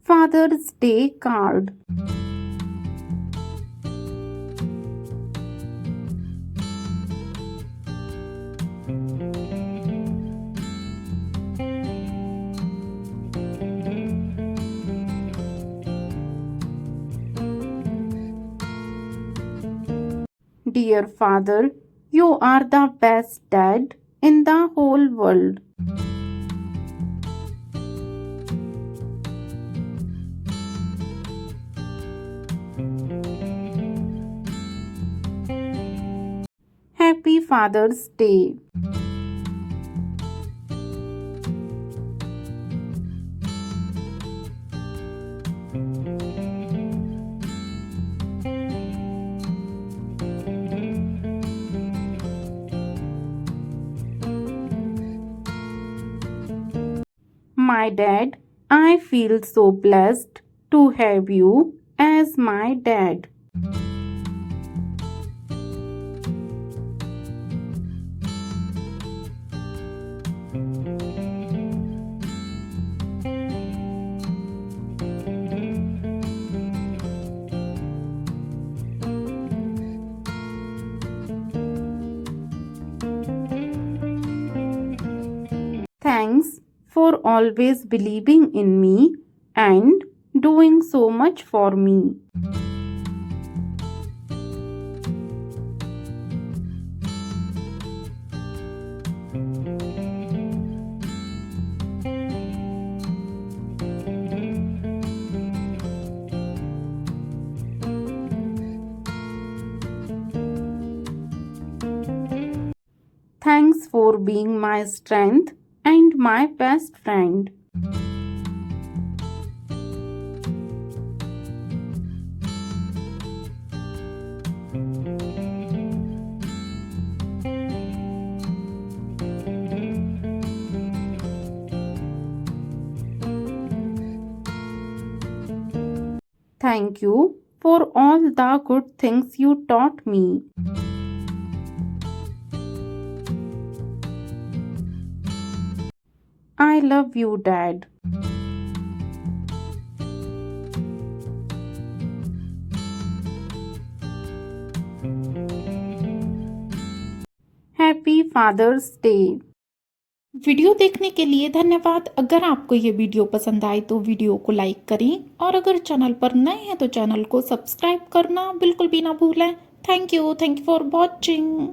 Father's Day card. Dear Father, you are the best dad in the whole world. Happy Father's Day. My dad, I feel so blessed to have you as my dad. Thanks for always believing in me and doing so much for me. Thanks for being my strength and my best friend. Thank you for all the good things you taught me. I love you, Dad. Happy father's day. Video देखने के लिए धन्यवाद। अगर आपको ये video पसंद आए तो वीडियो को लाइक करें और अगर चैनल पर नए हैं तो चैनल को सब्सक्राइब करना बिल्कुल भी ना भूलें। Thank you for watching.